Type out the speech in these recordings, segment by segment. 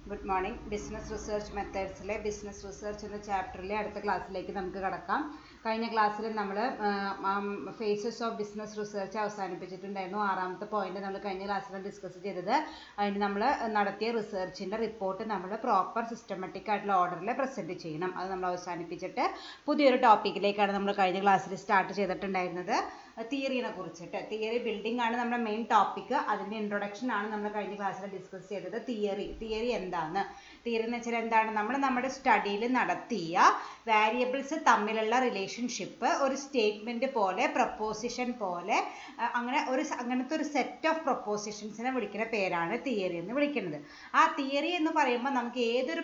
Good morning. Business research മെത്തേഡ്സിലെ business research എന്ന ചാപ്റ്ററിലെ അടുത്ത ക്ലാസ്സിലേക്ക് നമുക്ക് കടക്കാം. കഴിഞ്ഞ ക്ലാസ്സിൽ നമ്മൾ ഫേസസ് ഓഫ് ബിസിനസ് റിസർച്ച് അവസാനിപ്പിച്ചിട്ടുണ്ടായിരുന്നു. 6ാമത്തെ പോയിന്റ് നമ്മൾ കഴിഞ്ഞ ക്ലാസ്സിൽ ഡിസ്കസ് ചെയ്തത്. അതിന് നമ്മൾ നടത്തിയ റിസർച്ചിൻ്റെ റിപ്പോർട്ട് നമ്മൾ പ്രോപ്പർ സിസ്റ്റമാറ്റിക് ആയിട്ടുള്ള ഓർഡറിൽ പ്രസൻറ്റ് ചെയ്യണം. അത് നമ്മൾ അവസാനിപ്പിച്ചിട്ട് പുതിയൊരു ടോപ്പിക്കിലേക്കാണ് നമ്മൾ കഴിഞ്ഞ ക്ലാസ്സിൽ സ്റ്റാർട്ട് ചെയ്തിട്ടുണ്ടായിരുന്നത്. തിയറിനെ കുറിച്ചിട്ട്. തിയറി ബിൽഡിംഗ് ആണ് നമ്മുടെ മെയിൻ ടോപ്പിക്ക്. അതിൻ്റെ ഇൻട്രൊഡക്ഷൻ ആണ് നമ്മൾ കഴിഞ്ഞ ക്ലാസ്സിൽ ഡിസ്കസ് ചെയ്തത്. തിയറി എന്താണ്? തിയറി എന്ന് വെച്ചാൽ എന്താണ്? നമ്മൾ നമ്മുടെ സ്റ്റഡിയിൽ നടത്തിയ വേരിയബിൾസ് തമ്മിലുള്ള റിലേഷൻഷിപ്പ് ഒരു സ്റ്റേറ്റ്മെന്റ് പോലെ, പ്രപ്പോസിഷൻ പോലെ, അങ്ങനത്തെ ഒരു സെറ്റ് ഓഫ് പ്രപ്പോസിഷൻസിനെ വിളിക്കുന്ന പേരാണ് തിയറി എന്ന് വിളിക്കുന്നത്. ആ തിയറി എന്ന് പറയുമ്പോൾ നമുക്ക് ഏതൊരു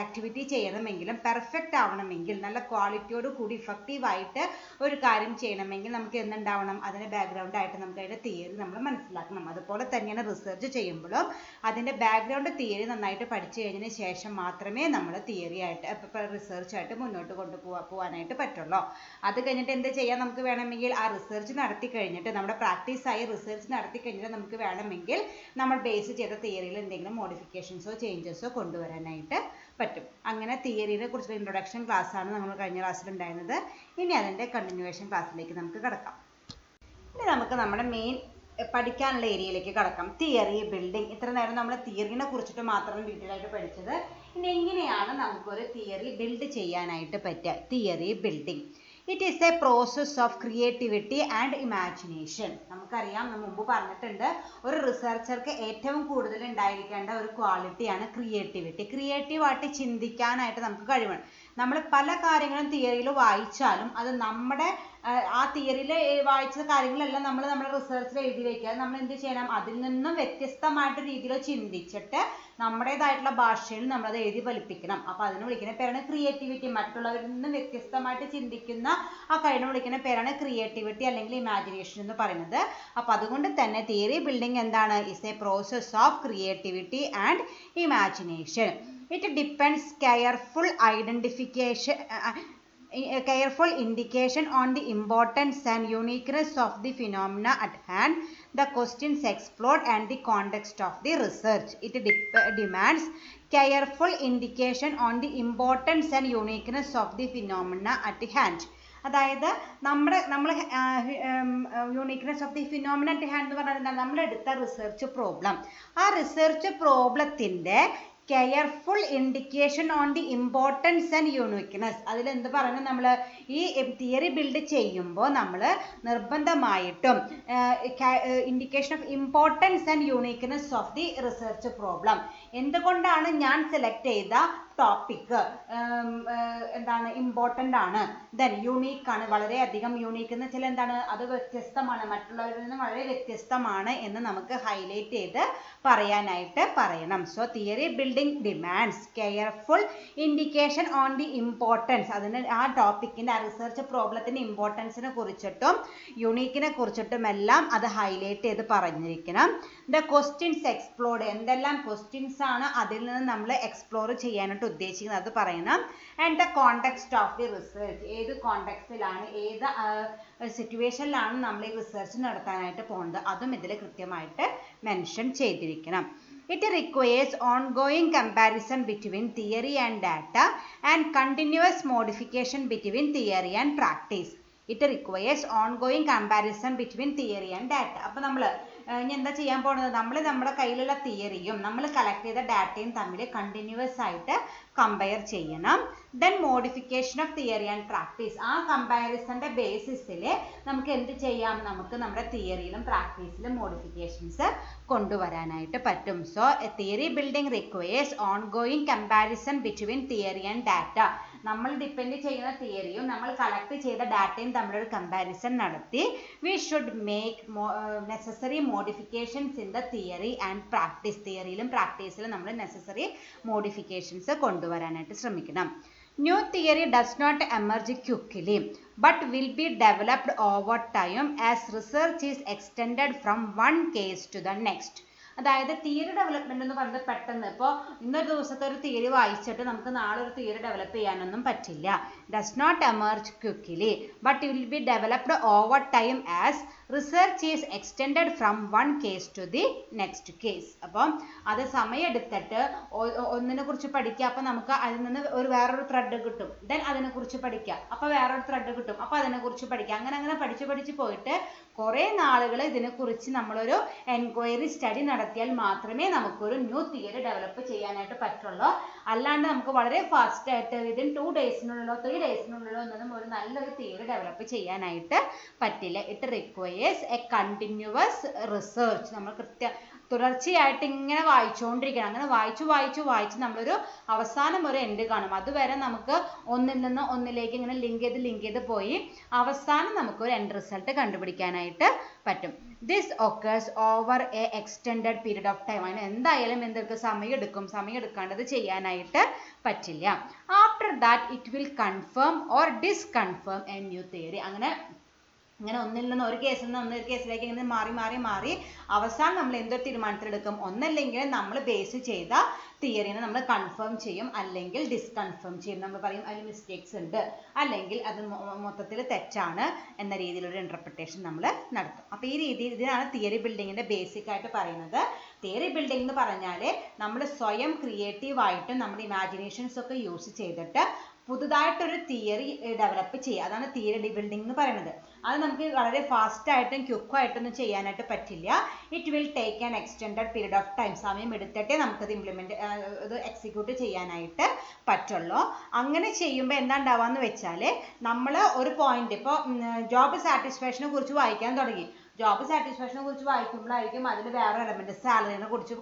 ആക്ടിവിറ്റി ചെയ്യണമെങ്കിലും പെർഫെക്റ്റ് ആവണമെങ്കിൽ, നല്ല ക്വാളിറ്റിയോട് കൂടി ഇഫക്റ്റീവായിട്ട് ഒരു കാര്യം ചെയ്യണമെങ്കിൽ നമുക്ക് എന്തുണ്ടാവണം? അതിൻ്റെ ബാക്ക്ഗ്രൗണ്ട് ആയിട്ട് നമുക്ക് അതിൻ്റെ തിയറി നമ്മൾ മനസ്സിലാക്കണം. അതുപോലെ തന്നെയാണ് റിസർച്ച് ചെയ്യുമ്പോഴും അതിൻ്റെ ബാക്ക്ഗ്രൗണ്ട് തിയറി നന്നായിട്ട് പഠിച്ചു കഴിഞ്ഞതിന് ശേഷം മാത്രമേ നമ്മൾ തിയറി ആയിട്ട് റിസർച്ചായിട്ട് മുന്നോട്ട് കൊണ്ടുപോകാനായിട്ട് പറ്റുള്ളൂ. അത് കഴിഞ്ഞിട്ട് എന്ത് ചെയ്യാം? നമുക്ക് വേണമെങ്കിൽ ആ റിസർച്ച് നടത്തി കഴിഞ്ഞിട്ട്, നമ്മുടെ പ്രാക്ടീസായി റിസർച്ച് നടത്തി കഴിഞ്ഞിട്ട് നമുക്ക് വേണമെങ്കിൽ നമ്മൾ ബേസ് ചെയ്ത തിയറിയിൽ എന്തെങ്കിലും മോഡിഫിക്കേഷൻസോ ചേഞ്ചസോ കൊണ്ടുവരാനായിട്ട് പറ്റും. അങ്ങനെ തിയറിയെ കുറിച്ചുള്ള ഇൻട്രൊഡക്ഷൻ ക്ലാസ്സാണ് നമ്മൾ കഴിഞ്ഞ ക്ലാസ്സിൽ ഉണ്ടായിരുന്നത്. ഇനി അതിൻ്റെ കണ്ടിന്യൂവേഷൻ ക്ലാസ്സിലേക്ക് നമുക്ക് കടക്കാം. ഇനി നമുക്ക് നമ്മുടെ മെയിൻ പഠിക്കാനുള്ള ഏരിയയിലേക്ക് കടക്കാം. Theory building. ഇത്ര നേരം നമ്മൾ തിയറിനെ കുറിച്ചിട്ട് മാത്രം ഡീറ്റെയിൽ ആയിട്ട് പഠിച്ചത്. ഇനി എങ്ങനെയാണ് നമുക്കൊരു തിയറി ബിൽഡ് ചെയ്യാനായിട്ട് പറ്റുക? Theory building it is A process of creativity and imagination. നമുക്കറിയാം, നമ്മൾ മുമ്പ് പറഞ്ഞിട്ടുണ്ട്, ഒരു റിസർച്ചർക്ക് ഏറ്റവും കൂടുതൽ ഉണ്ടായിരിക്കേണ്ട ഒരു ക്വാളിറ്റിയാണ് ക്രിയേറ്റിവിറ്റി. ക്രിയേറ്റീവായിട്ട് ചിന്തിക്കാനായിട്ട് നമുക്ക് കഴിയണം. നമ്മൾ പല കാര്യങ്ങളും തിയറിയിൽ വായിച്ചാലും അത് നമ്മുടെ ആ തിയറിയിൽ വായിച്ച കാര്യങ്ങളെല്ലാം നമ്മൾ നമ്മുടെ റിസർച്ചിൽ എഴുതി വയ്ക്കുക. നമ്മൾ എന്ത് ചെയ്യണം? അതിൽ നിന്നും വ്യത്യസ്തമായിട്ട് രീതിയിൽ ചിന്തിച്ചിട്ട് നമ്മുടേതായിട്ടുള്ള ഭാഷയിൽ നമ്മളത് എഴുതി ഫലിപ്പിക്കണം. അപ്പോൾ അതിന് വിളിക്കുന്ന പേരാണ് ക്രിയേറ്റിവിറ്റി. മറ്റുള്ളവരിൽ നിന്നും വ്യത്യസ്തമായിട്ട് ചിന്തിക്കുന്ന ആ കഴിവിനെ വിളിക്കുന്ന പേരാണ് ക്രിയേറ്റിവിറ്റി അല്ലെങ്കിൽ ഇമാജിനേഷൻ എന്ന് പറയുന്നത്. അപ്പോൾ അതുകൊണ്ട് തന്നെ തിയറി ബിൽഡിംഗ് എന്താണ്? Is A process of creativity and imagination. It depends careful indication on the importance and uniqueness of the phenomena at hand, the questions explored and the context of the research. It demands careful indication on the importance and uniqueness of the phenomena at hand. അതായത് നമ്മൾ uniqueness of the phenomena at hand എന്ന് പറഞ്ഞാൽ എന്താണ്? നമ്മളെടുത്ത research problem, ആ റിസർച്ച് പ്രോബ്ലത്തിൻ്റെ careful indication on the importance and uniqueness. അതിലെന്ത് പറയുന്നത്? നമ്മൾ ഈ തിയറി ബിൽഡ് ചെയ്യുമ്പോൾ നമ്മൾ നിർബന്ധമായിട്ടും indication of importance and uniqueness of the research problem. എന്തുകൊണ്ടാണ് ഞാൻ സെലക്ട് ചെയ്ത ടോപ്പിക്ക് എന്താണ്? ഇമ്പോർട്ടൻ്റ് ആണ്, ദെൻ യൂണീക്ക് ആണ്, വളരെയധികം യൂണീക്ക് എന്ന് വെച്ചാൽ എന്താണ്? അത് വ്യത്യസ്തമാണ്, മറ്റുള്ളവരിൽ നിന്ന് വളരെ വ്യത്യസ്തമാണ് എന്ന് നമുക്ക് ഹൈലൈറ്റ് ചെയ്ത് പറയാനായിട്ട് പറയണം. So theory building demands careful indication on the importance. അതിന് ആ ടോപ്പിക്കിൻ്റെ, ആ റിസർച്ച് പ്രോബ്ലത്തിൻ്റെ ഇമ്പോർട്ടൻസിനെ കുറിച്ചിട്ടും യൂണീക്കിനെ കുറിച്ചിട്ടും എല്ലാം അത് ഹൈലൈറ്റ് ചെയ്ത് പറഞ്ഞിരിക്കണം. The questions explored. എന്തെല്ലാം ക്വസ്റ്റ്യൻസ് ആണ് അതിൽ നിന്ന് നമ്മൾ എക്സ്പ്ലോർ ചെയ്യാനായിട്ട് ഉദ്ദേശിക്കുന്നത് അത് പറയണം. And the context of the research. ഏത് കോണ്ടെക്സ്റ്റിലാണ്, ഏത് സിറ്റുവേഷനിലാണ് നമ്മൾ ഈ റിസർച്ച് നടത്താനായിട്ട് പോകുന്നത്, അതും ഇതിൽ കൃത്യമായിട്ട് മെൻഷൻ ചെയ്തിരിക്കണം. It requires ongoing comparison between theory and data and continuous modification between theory and practice. It requires ongoing comparison between theory and data. അപ്പോൾ നമ്മൾ ഇനി എന്താ ചെയ്യാൻ പോകുന്നത്? നമ്മൾ നമ്മുടെ കയ്യിലുള്ള തിയറിയും നമ്മൾ കളക്ട് ചെയ്ത ഡാറ്റയും തമ്മിൽ കണ്ടിന്യൂസ് ആയിട്ട് കമ്പയർ ചെയ്യണം. Then modification of theory and practice. ആ കമ്പാരിസന്റെ ബേസിസിൽ നമുക്ക് എന്ത് ചെയ്യാം? നമുക്ക് നമ്മുടെ തിയറിയിലും പ്രാക്ടീസിലും മോഡിഫിക്കേഷൻസ് കൊണ്ടുവരാനായിട്ട് പറ്റും. So theory building requires ongoing comparison between theory and data. നമ്മൾ ഡിപ്പെൻഡ് ചെയ്യുന്ന തിയറിയും നമ്മൾ കളക്ട് ചെയ്ത ഡാറ്റയും തമ്മിലൊരു കമ്പാരിസൺ നടത്തി we should make necessary modifications in the theory and practice. തിയറിയിലും പ്രാക്ടീസിലും നമ്മൾ നെസസറി മോഡിഫിക്കേഷൻസ് കൊണ്ടുവരാനായിട്ട് ശ്രമിക്കണം. New theory does not emerge quickly but will be developed over time as research is extended from one case to the next. അതായത് theory development എന്ന് പറയുന്നത് പെട്ടെന്ന് ഇപ്പോൾ ഇന്നൊരു ദിവസത്തെ ഒരു തിയറി വായിച്ചിട്ട് നമുക്ക് നാളെ ഒരു തിയറി ഡെവലപ്പ് ചെയ്യാനൊന്നും പറ്റില്ല. Does not emerge quickly but will be developed over time as research is extended from one case to the next case. അപ്പം അത് സമയമെടുത്തിട്ട് ഒന്നിനെ കുറിച്ച് പഠിക്കുക, അപ്പം നമുക്ക് അതിൽ നിന്ന് വേറൊരു ത്രെഡ് കിട്ടും, ദെൻ അതിനെക്കുറിച്ച് പഠിക്കുക, അപ്പോൾ വേറൊരു ത്രെഡ് കിട്ടും, അപ്പോൾ അതിനെക്കുറിച്ച് പഠിക്കുക, അങ്ങനെ അങ്ങനെ പഠിച്ച് പോയിട്ട് കുറേ നാളുകൾ ഇതിനെക്കുറിച്ച് നമ്മളൊരു എൻക്വയറി സ്റ്റഡി നടത്തിയാൽ മാത്രമേ നമുക്കൊരു ന്യൂ തിയറി ഡെവലപ്പ് ചെയ്യാനായിട്ട് പറ്റുള്ളൂ. അല്ലാണ്ട് നമുക്ക് വളരെ ഫാസ്റ്റ് ആയിട്ട് വിതിൻ 2 ഡേയ്സിനുള്ളിലോ 3 ഡേയ്സിനുള്ളിലോ ഒന്നും ഒരു നല്ലൊരു തിയറി ഡെവലപ്പ് ചെയ്യാനായിട്ട് പറ്റില്ല. It requires A continuous research. നമ്മൾ തുടർച്ചയായിട്ട് ഇങ്ങനെ വായിച്ചുകൊണ്ടിരിക്കണം. അങ്ങനെ വായിച്ച് നമ്മളൊരു അവസാനം ഒരു എൻഡ് കാണും. അതുവരെ നമുക്ക് ഒന്നിൽ നിന്ന് ഒന്നിലേക്ക് ഇങ്ങനെ ലിങ്ക് ചെയ്ത് പോയി അവസാനം നമുക്കൊരു എൻഡ് റിസൾട്ട് കണ്ടുപിടിക്കാനായിട്ട് പറ്റും. This occurs over a extended period of time. അതിന് എന്തായാലും എന്തൊക്കെ സമയം എടുക്കാണ്ടത് ചെയ്യാനായിട്ട് പറ്റില്ല. After that it will confirm or disconfirm a new theory. അങ്ങനെ ഒന്നിൽ നിന്ന് ഒരു കേസിൽ നിന്ന് ഒരു കേസിലേക്ക് ഇങ്ങനെ മാറി അവസാനം നമ്മൾ എന്തൊരു തീരുമാനത്തിലെടുക്കും? ഒന്നല്ലെങ്കിൽ നമ്മൾ ബേസ് ചെയ്ത തിയറിനെ നമ്മൾ കൺഫേം ചെയ്യും, അല്ലെങ്കിൽ ഡിസ്കൺഫേം ചെയ്യും. നമ്മൾ പറയും അതിൽ മിസ്റ്റേക്സ് ഉണ്ട്, അല്ലെങ്കിൽ അത് മൊത്തത്തിൽ തെറ്റാണ് എന്ന രീതിയിലൊരു ഇന്റർപ്രിട്ടേഷൻ നമ്മൾ നടത്തും. അപ്പോൾ ഈ രീതിയിൽ ഇതിനാണ് തിയറി ബിൽഡിങ്ങിന്റെ ബേസിക് ആയിട്ട് പറയുന്നത്. തിയറി ബിൽഡിംഗ് എന്ന് പറഞ്ഞാൽ നമ്മൾ സ്വയം ക്രിയേറ്റീവായിട്ടും നമ്മുടെ ഇമാജിനേഷൻസ് ഒക്കെ യൂസ് ചെയ്തിട്ട് പുതുതായിട്ടൊരു തിയറി ഡെവലപ്പ് ചെയ്യുക. അതാണ് തിയറി ബിൽഡിംഗ് എന്ന് പറയുന്നത്. അത് നമുക്ക് വളരെ ഫാസ്റ്റ് ആയിട്ടും ക്വിക്കായിട്ടൊന്നും ചെയ്യാനായിട്ട് പറ്റില്ല. It will take an extended period of time. സമയം എടുത്തിട്ടേ നമുക്കത് ഇത് എക്സിക്യൂട്ട് ചെയ്യാനായിട്ട് പറ്റുള്ളൂ. അങ്ങനെ ചെയ്യുമ്പോൾ എന്താ ഉണ്ടാവാന്ന് വെച്ചാൽ നമ്മൾ ഒരു പോയിന്റ്, ഇപ്പോൾ ജോബ് സാറ്റിസ്ഫാക്ഷനെ കുറിച്ച് വായിക്കാൻ തുടങ്ങി. ജോബ് സാറ്റിസ്ഫാക്ഷനെ കുറിച്ച് വായിക്കുമ്പോഴായിരിക്കും അതിൽ വേറെ എലമെന്റ് സാലറിനെ കുറിച്ച്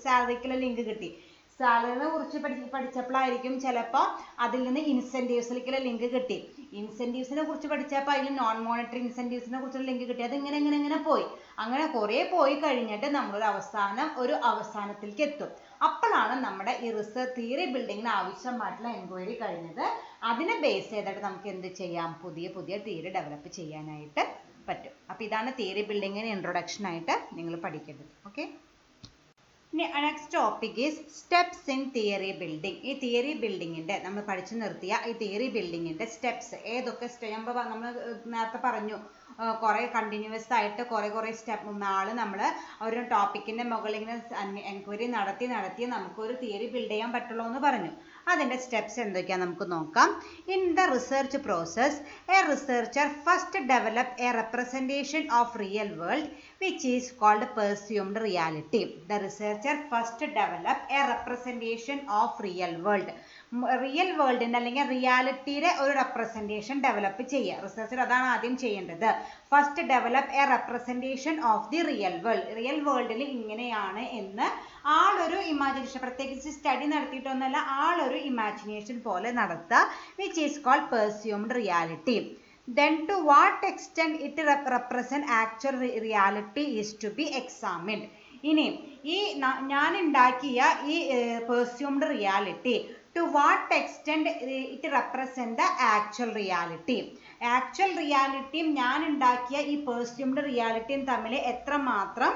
സാലറിക്കുള്ള ലിങ്ക് കിട്ടി. സാലറിനെ കുറിച്ച് പഠിച്ചപ്പോഴായിരിക്കും ചിലപ്പോൾ അതിൽ നിന്ന് ഇൻസെൻറ്റീവ്സിലേക്കുള്ള ലിങ്ക് കിട്ടി. ഇൻസെൻറ്റീവ്സിനെ കുറിച്ച് പഠിച്ചപ്പോൾ അതിൽ നോൺ മോണിറ്ററി ഇൻസെൻറ്റീവ്സിനെ കുറിച്ചുള്ള ലിങ്ക് കിട്ടി. അത് ഇങ്ങനെ പോയി. അങ്ങനെ കുറേ പോയി കഴിഞ്ഞിട്ട് നമ്മളൊരു അവസാനത്തിലേക്ക് എത്തും. അപ്പോഴാണ് നമ്മുടെ ഈ റിസർച്ച് തിയറി ബിൽഡിങ്ങിന് ആവശ്യമായിട്ടുള്ള എൻക്വയറി കഴിഞ്ഞത്. അതിനെ ബേസ് ചെയ്തിട്ട് നമുക്ക് എന്ത് ചെയ്യാം? പുതിയ തിയറി ഡെവലപ്പ് ചെയ്യാനായിട്ട് പറ്റും. അപ്പോൾ ഇതാണ് തിയറി ബിൽഡിങ്ങിന് ഇൻട്രൊഡക്ഷൻ ആയിട്ട് നിങ്ങൾ പഠിക്കേണ്ടത്. Okay. Next topic is steps in theory building. ഈ തിയറി ബിൽഡിങ്ങിൻ്റെ നമ്മൾ പഠിച്ചു നിർത്തിയ ഈ തിയറി ബിൽഡിങ്ങിൻ്റെ സ്റ്റെപ്സ് ഏതൊക്കെ നമ്മൾ നേരത്തെ പറഞ്ഞു. കുറേ കണ്ടിന്യൂസ് ആയിട്ട് കുറേ സ്റ്റെപ്പ് നമ്മൾ ഒരു ടോപ്പിക്കിൻ്റെ മുകളിൽ ഇങ്ങനെ എൻക്വയറി നടത്തി നമുക്കൊരു തിയറി ബിൽഡ് ചെയ്യാൻ പറ്റുള്ളൂ എന്ന് പറഞ്ഞു. അതിൻ്റെ സ്റ്റെപ്സ് എന്തൊക്കെയാണെന്ന് നമുക്ക് നോക്കാം. In the research process a researcher first develop a representation of real world which is called presumed reality. The researcher first develop a representation of real world. Real വേൾഡിൻ്റെ അല്ലെങ്കിൽ റിയാലിറ്റിയുടെ ഒരു റെപ്രസെൻറ്റേഷൻ ഡെവലപ്പ് ചെയ്യുക. Researcher അതാണ് ആദ്യം ചെയ്യേണ്ടത്. First develop a representation of the real world. Real വേൾഡിൽ ഇങ്ങനെയാണ് എന്ന് ആളൊരു ഇമാജിനേഷൻ, പ്രത്യേകിച്ച് സ്റ്റഡി നടത്തിയിട്ടൊന്നുമല്ല, ആളൊരു ഇമാജിനേഷൻ പോലെ നടത്തുക. Which is called presumed reality. Then to what extent it represent actual reality is to be examined. ഇനി ഈ ഞാൻ ഉണ്ടാക്കിയ ഈ presumed reality to what extent it represent the actual reality. Actual റിയാലിറ്റിയും ഞാൻ ഉണ്ടാക്കിയ ഈ പെർസ്യൂംഡ് റിയാലിറ്റിയും തമ്മിൽ എത്രമാത്രം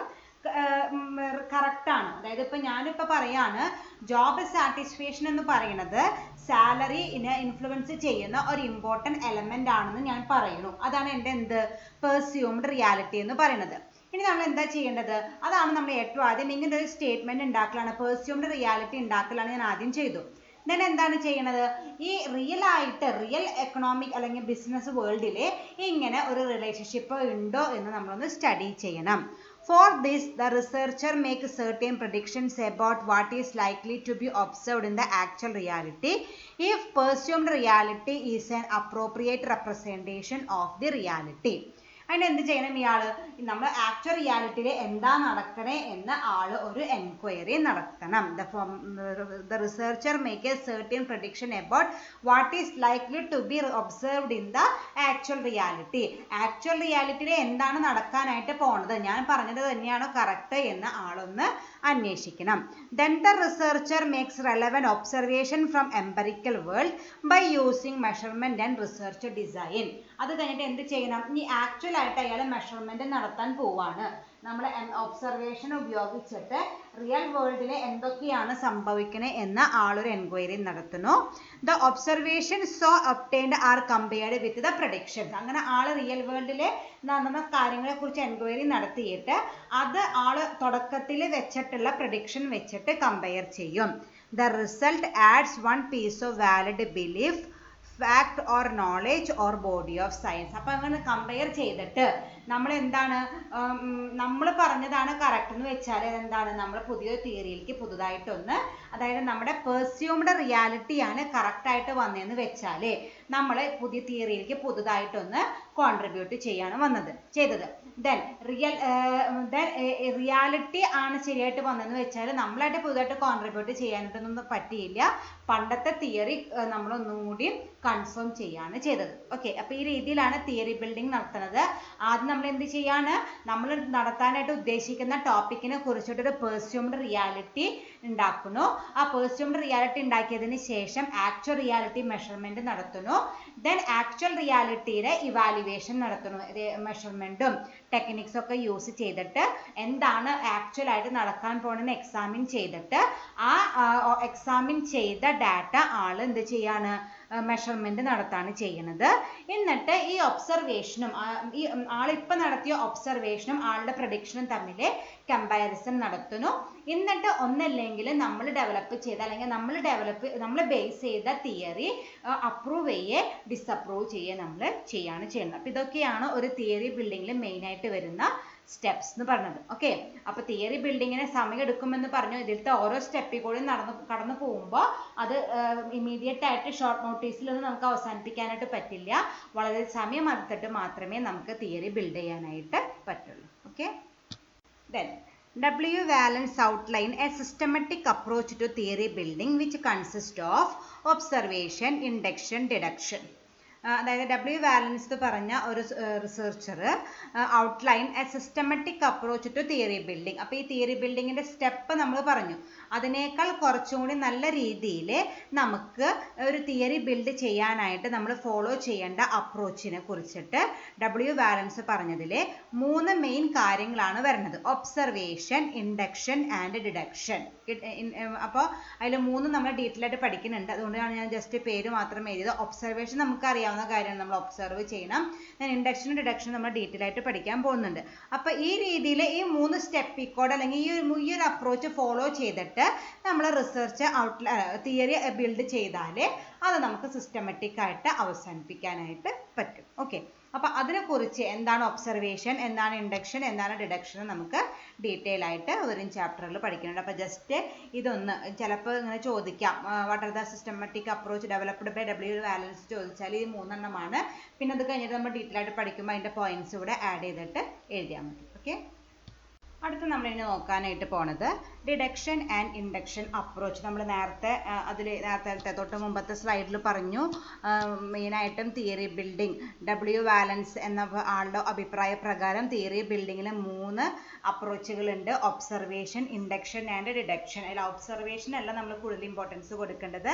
കറക്റ്റ് ആണ്. അതായത് ഞാനിപ്പോൾ പറയാണ് ജോബ് സാറ്റിസ്ഫാക്ഷൻ എന്ന് പറയുന്നത് സാലറിനെ ഇൻഫ്ലുവൻസ് ചെയ്യുന്ന ഒരു ഇമ്പോർട്ടൻറ്റ് എലമെന്റ് ആണെന്ന് ഞാൻ പറയുന്നു. അതാണ് എൻ്റെ പെർസ്യൂംഡ് റിയാലിറ്റി എന്ന് പറയുന്നത്. ഇനി നമ്മൾ എന്താ ചെയ്യേണ്ടത്? അതാണ് നമ്മൾ ഏറ്റവും ആദ്യം ഇങ്ങനെ ഒരു സ്റ്റേറ്റ്മെന്റ് ഉണ്ടാക്കലാണ്, പെർസ്യൂംഡ് റിയാലിറ്റി ഉണ്ടാക്കലാണ് ഞാൻ ആദ്യം ചെയ്തു. then എന്താണ് ചെയ്യണത്? ഈ റിയൽ എക്കണോമിക് അല്ലെങ്കിൽ ബിസിനസ് വേൾഡിൽ ഇങ്ങനെ ഒരു റിലേഷൻഷിപ്പ് ഉണ്ടോ എന്ന് നമ്മളൊന്ന് സ്റ്റഡി ചെയ്യണം. For this, the researcher makes certain predictions about what is likely to be observed in the actual reality if presumed reality is an appropriate representation of the reality. അതിന് എന്ത് ചെയ്യണം? നമ്മൾ ആക്ച്വൽ റിയാലിറ്റിയിൽ എന്താ നടക്കണേ എന്ന് ഒരു എൻക്വയറി നടത്തണം. The researcher makes a certain prediction about what is likely to be observed in the actual reality. Actual റിയാലിറ്റിയിൽ എന്താണ് നടക്കാനായിട്ട് പോണത്, ഞാൻ പറഞ്ഞത് തന്നെയാണോ കറക്റ്റ് എന്ന് ആളൊന്ന് അന്വേഷിക്കണം. Then the researcher makes relevant observation from empirical world by using measurement and research design. അത് കഴിഞ്ഞിട്ട് എന്ത് ചെയ്യണം? ഈ ആക്ച്വൽ ആയിട്ട് അയാൾ മെഷർമെന്റ് നടത്താൻ പോവാണ്. നമ്മൾ ഒബ്സർവേഷൻ ഉപയോഗിച്ചിട്ട് റിയൽ വേൾഡിൽ എന്തൊക്കെയാണ് സംഭവിക്കുന്നത് എന്ന ആളൊരു എൻക്വയറി നടത്തുന്നു. The observation so obtained are compared with the predictions. അങ്ങനെ ആള് റിയൽ വേൾഡിൽ നടന്ന കാര്യങ്ങളെ കുറിച്ച് എൻക്വയറി നടത്തിയിട്ട് അത് ആള് തുടക്കത്തിൽ വെച്ചിട്ടുള്ള പ്രഡിക്ഷൻ വെച്ചിട്ട് കമ്പയർ ചെയ്യും. The result adds one piece of valid belief, fact or knowledge or body of science. അപ്പം അങ്ങനെ കമ്പയർ ചെയ്തിട്ട് നമ്മൾ എന്താണ് നമ്മൾ പറഞ്ഞതാണ് കറക്റ്റ് എന്ന് വെച്ചാൽ എന്താണ് നമ്മൾ പുതിയൊരു തിയറിയിലേക്ക് പുതുതായിട്ടൊന്ന്, അതായത് നമ്മുടെ പെർസ്യൂംഡ് റിയാലിറ്റിയാണ് കറക്റ്റായിട്ട് വന്നതെന്ന് വെച്ചാൽ നമ്മൾ പുതിയ തിയറിയിലേക്ക് പുതുതായിട്ടൊന്ന് കോൺട്രിബ്യൂട്ട് ചെയ്യാണ് ചെയ്തത്. ദെൻ റിയാലിറ്റി ആണ് ശരിയായിട്ട് വന്നതെന്ന് വെച്ചാൽ നമ്മളായിട്ട് പുതുതായിട്ട് കോൺട്രിബ്യൂട്ട് ചെയ്യാനായിട്ടൊന്നും പറ്റിയില്ല. പണ്ടത്തെ തിയറി നമ്മളൊന്നും കൂടി കൺഫേം ചെയ്യാണ് ചെയ്തത്. ഓക്കെ, അപ്പോൾ ഈ രീതിയിലാണ് തിയറി ബിൽഡിംഗ് നടത്തുന്നത്. ആദ്യം നമ്മൾ എന്ത് ചെയ്യാണ്, നമ്മൾ നടത്താനായിട്ട് ഉദ്ദേശിക്കുന്ന ടോപ്പിക്കിനെ കുറിച്ചിട്ടൊരു പെർസ്യൂംഡ് റിയാലിറ്റി ഉണ്ടാക്കുന്നു. ആ പെർസ്യൂംഡ് റിയാലിറ്റി ഉണ്ടാക്കിയതിന് ശേഷം ആക്ച്വൽ റിയാലിറ്റി മെഷർമെന്റ് നടത്തുന്നു. ദെൻ ആക്ച്വൽ റിയാലിറ്റിയുടെ ഇവാലുവേഷൻ നടത്തുന്നു. മെഷർമെന്റും ടെക്നിക്സും ഒക്കെ യൂസ് ചെയ്തിട്ട് എന്താണ് ആക്ച്വൽ ആയിട്ട് നടക്കാൻ പോകുന്നത് എക്സാമിൻ ചെയ്തിട്ട് ആ എക്സാമിൻ ചെയ്ത ഡാറ്റ ആള് എന്ത് ചെയ്യാണ്, മെഷർമെന്റ് നടത്താണ് ചെയ്യുന്നത്. എന്നിട്ട് ഈ ഒബ്സർവേഷനും ഈ ആളിപ്പോൾ നടത്തിയ ഒബ്സർവേഷനും ആളുടെ പ്രഡിക്ഷനും തമ്മിൽ കമ്പാരിസൺ നടത്തുന്നു. എന്നിട്ട് ഒന്നല്ലെങ്കിൽ നമ്മൾ ഡെവലപ്പ് ചെയ്ത അല്ലെങ്കിൽ നമ്മൾ ബേസ് ചെയ്ത തിയറി അപ്രൂവ് ചെയ്യേ ഡിസപ്രൂവ് ചെയ്യേ നമ്മൾ ചെയ്യുന്നത്. അപ്പോൾ ഇതൊക്കെയാണ് ഒരു തിയറി ബിൽഡിങ്ങിൽ മെയിനായിട്ട് വരുന്ന സ്റ്റെപ്സ് എന്ന് പറഞ്ഞത്. ഓക്കെ, അപ്പോൾ തിയറി ബിൽഡിങ്ങിന് സമയം എടുക്കുമെന്ന് പറഞ്ഞു. ഇതിലത്തെ ഓരോ സ്റ്റെപ്പിൽ കൂടി കടന്നു പോകുമ്പോൾ അത് ഇമീഡിയറ്റ് ആയിട്ട് ഷോർട്ട് നോട്ടീസിലൊന്നും നമുക്ക് അവസാനിപ്പിക്കാനായിട്ട് പറ്റില്ല. വളരെ സമയം എടുത്തിട്ട് മാത്രമേ നമുക്ക് തിയറി ബിൽഡ് ചെയ്യാനായിട്ട് പറ്റുള്ളൂ. Okay, then W. Valence outlined a systematic approach to theory building which consists of observation, induction, deduction. അതായത് W. വാലൻസ് പറഞ്ഞ ഒരു researcher outline a systematic approach to theory building. അപ്പോൾ ഈ തിയറി ബിൽഡിങ്ങിന്റെ സ്റ്റെപ്പ് നമ്മൾ പറഞ്ഞു. അതിനേക്കാൾ കുറച്ചും കൂടി നല്ല രീതിയിൽ നമുക്ക് ഒരു തിയറി ബിൽഡ് ചെയ്യാനായിട്ട് നമ്മൾ ഫോളോ ചെയ്യേണ്ട അപ്രോച്ചിനെ കുറിച്ചിട്ട് W. വാലൻസ് പറഞ്ഞതിൽ 3 മെയിൻ കാര്യങ്ങളാണ് വരുന്നത്. Observation, induction and deduction. അപ്പോൾ അതിൽ 3 നമ്മൾ ഡീറ്റെയിൽ ആയിട്ട് പഠിക്കുന്നുണ്ട്. അതുകൊണ്ടാണ് ഞാൻ ജസ്റ്റ് പേര് മാത്രം എഴുതിയത്. ഒബ്സർവേഷൻ നമുക്കറിയാവുന്ന കാര്യമാണ്, നമ്മൾ ഒബ്സർവ് ചെയ്യണം. ഞാൻ ഇൻഡക്ഷനും ഡിഡക്ഷനും നമ്മൾ ഡീറ്റെയിൽ ആയിട്ട് പഠിക്കാൻ പോകുന്നുണ്ട്. അപ്പോൾ ഈ രീതിയിൽ ഈ 3 സ്റ്റെപ്പിൽ കൂടെ അല്ലെങ്കിൽ ഈ ഒരു അപ്രോച്ച് ഫോളോ ചെയ്തിട്ട് നമ്മൾ റിസർച്ച് തിയറി ബിൽഡ് ചെയ്താൽ അത് നമുക്ക് സിസ്റ്റമാറ്റിക് ആയിട്ട് അവസാനിപ്പിക്കാനായിട്ട് പറ്റും. ഓക്കെ, അപ്പോൾ അതിനെക്കുറിച്ച് എന്താണ് ഒബ്സർവേഷൻ, എന്താണ് ഇൻഡക്ഷൻ, എന്താണ് ഡിഡക്ഷൻ നമുക്ക് ഡീറ്റെയിൽ ആയിട്ട് വരും ചാപ്റ്ററിൽ പഠിക്കുന്നുണ്ട്. അപ്പോൾ ജസ്റ്റ് ഇതൊന്ന് ചിലപ്പോൾ ഇങ്ങനെ ചോദിക്കാം, what are the systematic approach developed by W. Wallace ചോദിച്ചാൽ ഈ 3 എണ്ണമാണ്. പിന്നെ അത് കഴിഞ്ഞിട്ട് നമ്മൾ ഡീറ്റെയിൽ ആയിട്ട് പഠിക്കുമ്പോൾ അതിൻ്റെ പോയിന്റ്സ് ഇവിടെ ആഡ് ചെയ്തിട്ട് എഴുതിയാൽ മതി. ഓക്കെ, അടുത്ത് നമ്മൾ ഇനി നോക്കാനായിട്ട് പോണത് ഡിഡക്ഷൻ ആൻഡ് ഇൻഡക്ഷൻ അപ്രോച്ച്. നമ്മൾ നേരത്തെ തൊട്ട് മുമ്പത്തെ സ്ലൈഡിൽ പറഞ്ഞു, മെയിനായിട്ടും തിയറി ബിൽഡിംഗ് W. വാലൻസ് എന്ന ആളുടെ അഭിപ്രായ പ്രകാരം തിയറി ബിൽഡിങ്ങിൽ 3 അപ്രോച്ചുകളുണ്ട്. Observation, induction and deduction. അതിൽ ഒബ്സർവേഷൻ അല്ല നമ്മൾ കൂടുതൽ ഇമ്പോർട്ടൻസ് കൊടുക്കേണ്ടത്,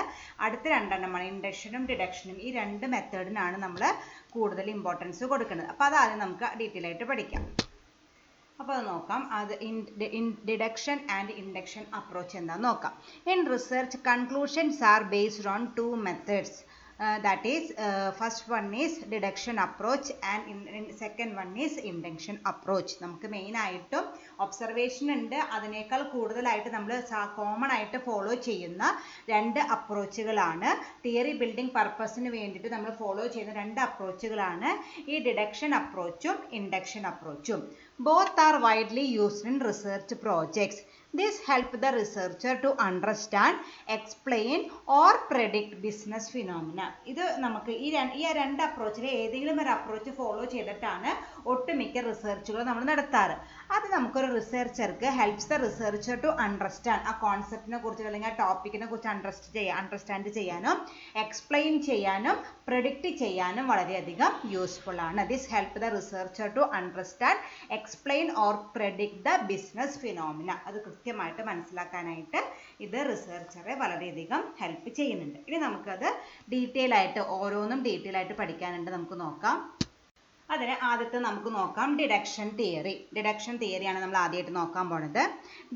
അടുത്ത 2 എണ്ണമാണ് ഇൻഡക്ഷനും ഡിഡക്ഷനും. ഈ 2 മെത്തേഡിനാണ് നമ്മൾ കൂടുതൽ ഇമ്പോർട്ടൻസ് കൊടുക്കുന്നത്. അപ്പോൾ അതാദ്യം നമുക്ക് ഡീറ്റെയിൽ ആയിട്ട് പഠിക്കാം. അപ്പോൾ അത് നോക്കാം. അത് ഡിഡക്ഷൻ ആൻഡ് ഇൻഡക്ഷൻ അപ്രോച്ച് എന്താണെന്ന് നോക്കാം. In research conclusions are based on 2 methods. that is first one is deduction approach and second one is induction approach. നമുക്ക് മെയിൻ ആയിട്ടും ഒബ്സർവേഷൻ ഉണ്ട്, അതിനേക്കാൾ കൂടുതലായിട്ട് നമ്മൾ കോമൺ ആയിട്ട് ഫോളോ ചെയ്യുന്ന 2 അപ്രോച്ചുകളാണ്. തിയറി ബിൽഡിംഗ് പർപ്പസിന് വേണ്ടിയിട്ട് നമ്മൾ ഫോളോ ചെയ്യുന്ന 2 അപ്രോച്ചുകളാണ് ഈ ഡിഡക്ഷൻ അപ്രോച്ചും ഇൻഡക്ഷൻ അപ്രോച്ചും. Both are widely used in research projects. This helps the researcher to understand, explain or predict business phenomena. ഇത് നമുക്ക് ഈ 2 അപ്രോച്ചിൽ ഏതെങ്കിലും ഒരു അപ്രോച്ച് ഫോളോ ചെയ്തിട്ടാണ് ഒട്ടുമിക്ക റിസർച്ചുകൾ നമ്മൾ നടത്താറ്. അത് നമുക്കൊരു റിസർച്ചർക്ക് helps the researcher to understand, ആ കോൺസെപ്റ്റിനെ കുറിച്ച് അല്ലെങ്കിൽ ആ ടോപ്പിക്കിനെ കുറിച്ച് അണ്ടർസ്റ്റാൻഡ് ചെയ്യാനും എക്സ്പ്ലെയിൻ ചെയ്യാനും പ്രെഡിക്റ്റ് ചെയ്യാനും വളരെയധികം യൂസ്ഫുൾ ആണ്. This help the researcher to understand, explain or predict the business phenomena. അത് കൃത്യമായിട്ട് മനസ്സിലാക്കാനായിട്ട് ഇത് റിസർച്ചറെ വളരെയധികം ഹെൽപ്പ് ചെയ്യുന്നുണ്ട്. ഇനി നമുക്കത് ഡീറ്റെയിൽ ആയിട്ട് ഓരോന്നും ഡീറ്റെയിൽ ആയിട്ട് പഠിക്കാനുണ്ട്. നമുക്ക് നോക്കാം. അതിന് ആദ്യത്തെ നമുക്ക് നോക്കാം ഡിഡക്ഷൻ തിയറി. ഡിഡക്ഷൻ തിയറിയാണ് നമ്മൾ ആദ്യമായിട്ട് നോക്കാൻ പോണത്.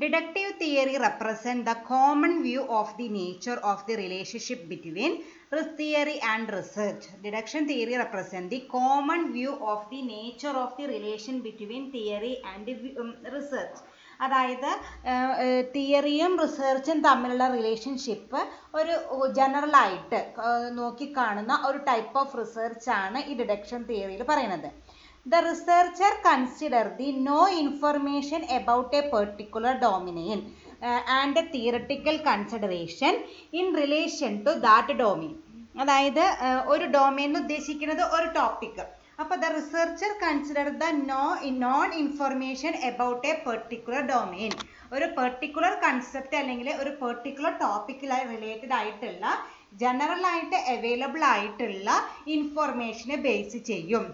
Deductive theory represent the common view of the nature of the relationship between theory and research. Deduction theory represent the common view of the nature of the relation between theory and research. അതായത് തിയറിയും റിസർച്ചും തമ്മിലുള്ള relationship ഒരു ജനറലായിട്ട് നോക്കിക്കാണുന്ന ഒരു type of research ആണ് ഈ deduction തിയറിയിൽ പറയുന്നത്. The researcher consider the no information about a particular domain and a theoretical consideration in relation to that domain. അതായത് ഒരു ഡൊമെയിൻ ഉദ്ദേശിക്കുന്നത് ഒരു ടോപ്പിക്. അപ്പോൾ the researcher consider the known information about a particular domain. ഒരു particular concept അല്ലെങ്കിൽ ഒരു particular ടോപ്പിക്കിലായി related ആയിട്ടുള്ള ജനറൽ ആയിട്ട് അവൈലബിൾ ആയിട്ടുള്ള ഇൻഫർമേഷനെ ബേസ് ചെയ്യും.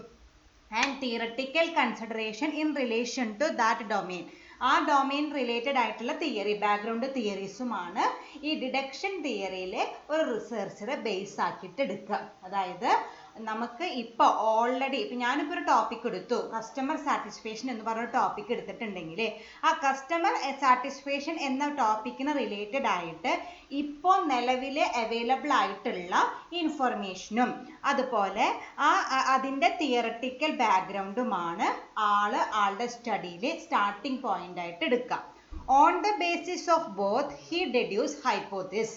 And theoretical consideration in relation to that domain. ആ ഡൊമെയിൻ റിലേറ്റഡ് ആയിട്ടുള്ള തിയറി, ബാക്ക്ഗ്രൗണ്ട് തിയറീസുമാണ് ഈ ഡിഡക്ഷൻ തിയറിയിലെ ഒരു റിസർച്ചറെ ബേസ് ആക്കിയിട്ട് എടുക്കുക. അതായത് നമുക്ക് ഇപ്പോൾ ഓൾറെഡി ഇപ്പം ഞാനിപ്പോൾ ഒരു ടോപ്പിക് എടുത്തു, കസ്റ്റമർ സാറ്റിസ്ഫാക്ഷൻ എന്ന് പറഞ്ഞ ടോപ്പിക് എടുത്തിട്ടുണ്ടെങ്കിൽ ആ കസ്റ്റമർ സാറ്റിസ്ഫാക്ഷൻ എന്ന ടോപ്പിക്കിന് റിലേറ്റഡ് ആയിട്ട് ഇപ്പോൾ നിലവിൽ അവൈലബിൾ ആയിട്ടുള്ള ഇൻഫർമേഷനും അതുപോലെ അതിൻ്റെ തിയററ്റിക്കൽ ബാക്ക്ഗ്രൗണ്ടുമാണ് ആളുടെ സ്റ്റഡിയിൽ സ്റ്റാർട്ടിംഗ് പോയിന്റ് ആയിട്ട് എടുക്കുക. On the basis of both he deduce hypothesis.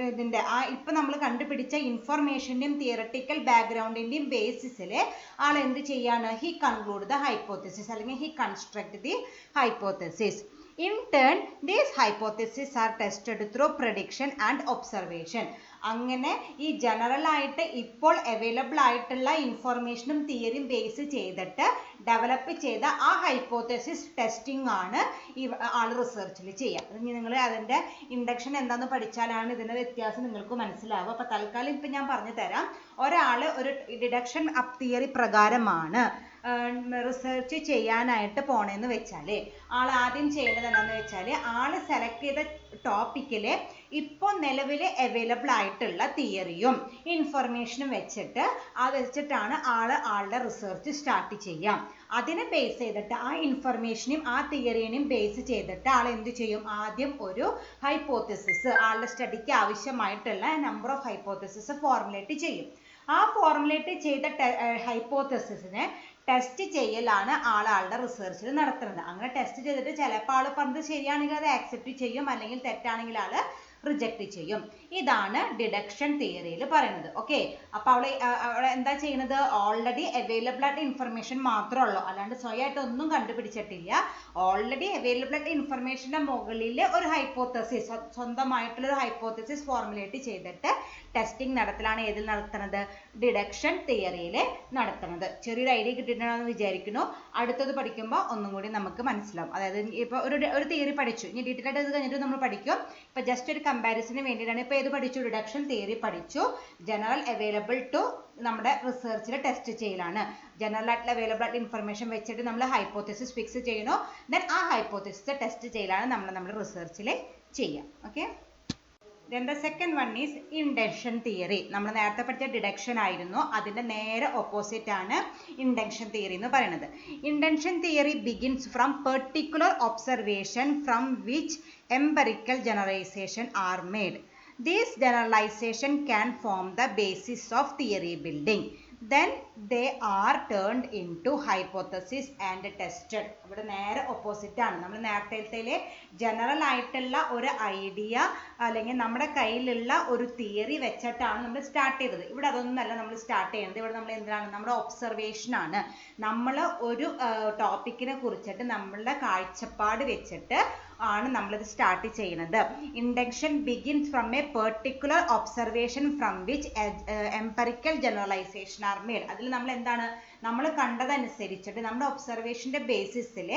ഇതിൻ്റെ ഇപ്പം നമ്മൾ കണ്ടുപിടിച്ച ഇൻഫർമേഷൻ്റെയും തിയററ്റിക്കൽ ബാക്ക്ഗ്രൗണ്ടിൻ്റെയും ബേസിസിൽ ആൾ എന്ത് ചെയ്യാണ്? ഹി കൺക്ലൂഡ് ദ ഹൈപ്പോത്തിസിസ് അല്ലെങ്കിൽ he construct the hypothesis. In turn, these hypotheses are tested through prediction and observation. അങ്ങനെ ഈ ജനറൽ ആയിട്ട് ഇപ്പോൾ അവൈലബിൾ ആയിട്ടുള്ള ഇൻഫർമേഷനും തിയറിയും ബേസ് ചെയ്തിട്ട് ഡെവലപ്പ് ചെയ്ത ആ ഹൈപ്പോത്തസിസ് ടെസ്റ്റിംഗ് ആണ് ഈ ആൾ റിസർച്ചിൽ ചെയ്യുക. നിങ്ങൾ അതിൻ്റെ ഇൻഡക്ഷൻ എന്താണെന്ന് പഠിച്ചാലാണ് ഇതിൻ്റെ വ്യത്യാസം നിങ്ങൾക്ക് മനസ്സിലാവുക. അപ്പോൾ തൽക്കാലം ഇപ്പം ഞാൻ പറഞ്ഞു തരാം. ഒരാൾ ഒരു ഡിഡക്ഷൻ തിയറി പ്രകാരമാണ് റിസർച്ച് ചെയ്യാനായിട്ട് പോണേന്ന് വെച്ചാൽ ആൾ ആദ്യം ചെയ്യേണ്ടത് എന്താണെന്ന് വെച്ചാൽ ആൾ സെലക്ട് ചെയ്ത ടോപ്പിക്കിൽ ഇപ്പോൾ നിലവിൽ അവൈലബിൾ ആയിട്ടുള്ള തിയറിയും ഇൻഫർമേഷനും വെച്ചിട്ടാണ് ആളുടെ റിസർച്ച് സ്റ്റാർട്ട് ചെയ്യാം. അതിനെ ബേസ് ചെയ്തിട്ട് ആ ഇൻഫർമേഷനും ആ തിയറിനെയും ബേസ് ചെയ്തിട്ട് ആൾ എന്ത് ചെയ്യും? ആദ്യം ഒരു ഹൈപ്പോത്തിസിസ്, ആളുടെ സ്റ്റഡിക്ക് ആവശ്യമായിട്ടുള്ള നമ്പർ ഓഫ് ഹൈപ്പോത്തിസിസ് ഫോർമുലേറ്റ് ചെയ്യും. ആ ഫോർമുലേറ്റ് ചെയ്ത ഹൈപ്പോത്തിസിസിനെ ടെസ്റ്റ് ചെയ്യലാണ് ആളുടെ റിസർച്ചിൽ നടത്തുന്നത്. അങ്ങനെ ടെസ്റ്റ് ചെയ്തിട്ട് ചിലപ്പോൾ ആൾ പറഞ്ഞത് ശരിയാണെങ്കിൽ അത് ആക്സെപ്റ്റ് ചെയ്യും, അല്ലെങ്കിൽ തെറ്റാണെങ്കിൽ ആൾ റിജക്റ്റ് ചെയ്യും. ഇതാണ് ഡിഡക്ഷൻ തിയറിയിൽ പറയുന്നത്. ഓക്കെ, അപ്പോൾ അവിടെ എന്താ ചെയ്യുന്നത്? ഓൾറെഡി അവൈലബിൾ ആയിട്ട് ഇൻഫർമേഷൻ മാത്രമേ ഉള്ളൂ, അല്ലാണ്ട് സ്വയമായിട്ട് ഒന്നും കണ്ടുപിടിച്ചിട്ടില്ല. ഓൾറെഡി അവൈലബിൾ ആയിട്ട് ഇൻഫർമേഷൻ്റെ മുകളിൽ ഒരു ഹൈപ്പോത്തസിസ്, സ്വന്തമായിട്ടുള്ള ഒരു ഹൈപ്പോത്തസിസ് ഫോർമുലേറ്റ് ചെയ്തിട്ട് ടെസ്റ്റിംഗ് നടത്തലാണ് ഏതിൽ നടത്തുന്നത്? ഡിഡക്ഷൻ തിയറിയിൽ നടത്തുന്നത്. ചെറിയൊരു ഐഡിയ കിട്ടിയിട്ടുണ്ടെന്ന് വിചാരിക്കുന്നു. അടുത്തത് പഠിക്കുമ്പോൾ ഒന്നും കൂടി നമുക്ക് മനസ്സിലാവും. അതായത് ഇപ്പോൾ ഒരു തിയറി പഠിച്ചു, ഇനി ഡീറ്റെയിൽ ആയിട്ട് ഇത് കഴിഞ്ഞിട്ട് നമ്മൾ പഠിക്കും. ഇപ്പോൾ ജസ്റ്റ് ഒരു കമ്പാരിസന് വേണ്ടിയിട്ടാണ്. ഇപ്പോൾ ഏത് പഠിച്ചു? ഡിഡക്ഷൻ തിയറി പഠിച്ചു. ജനറൽ അവൈലബിൾ ടു നമ്മുടെ റിസർച്ചിൽ ടെസ്റ്റ് ചെയ്യലാണ്. ജനറൽ ആയിട്ടുള്ള അവൈലബിൾ ആയിട്ട് ഇൻഫർമേഷൻ വെച്ചിട്ട് നമ്മൾ ഹൈപ്പോത്തസിസ് ഫിക്സ് ചെയ്യണോ, ദെൻ ആ ഹൈപ്പോത്തസിസ് ടെസ്റ്റ് ചെയ്യലാണ് നമ്മൾ റിസർച്ചിൽ ചെയ്യാം. Okay, then the second one is induction theory. നമ്മൾ നേരത്തെ പഠിച്ച ഡിഡക്ഷൻ ആയിരുന്നു, അതിൻ്റെ നേരെ ഓപ്പോസിറ്റ് ആണ് ഇൻഡക്ഷൻ തിയറി എന്ന് പറയുന്നത്. Induction theory begins from particular observation from which empirical generalization are made. These generalization can form the basis of theory building. Then they are turned into hypothesis and tested. ഇവിടെ നേരെ opposite ആണ്. നമ്മൾ നേരത്തെ general ആയിട്ടുള്ള ഒരു idea അല്ലെങ്കിൽ നമ്മുടെ കയ്യിലുള്ള ഒരു തിയറി വെച്ചിട്ടാണ് നമ്മൾ സ്റ്റാർട്ട് ചെയ്തത്. ഇവിടെ അതൊന്നുമല്ല നമ്മൾ സ്റ്റാർട്ട് ചെയ്യുന്നത്. ഇവിടെ നമ്മൾ എന്താണ്? നമ്മുടെ ഒബ്സർവേഷൻ ആണ്. നമ്മൾ ഒരു ടോപ്പിക്കിനെ കുറിച്ചിട്ട് നമ്മളുടെ കാഴ്ചപ്പാട് വെച്ചിട്ട് ആണ് നമ്മളിത് സ്റ്റാർട്ട് ചെയ്യുന്നത്. Induction begins from a particular observation from which empirical generalization are made. അതിൽ നമ്മൾ എന്താണ്? നമ്മൾ കണ്ടതനുസരിച്ചിട്ട് നമ്മുടെ ഒബ്സർവേഷൻ്റെ ബേസിസിൽ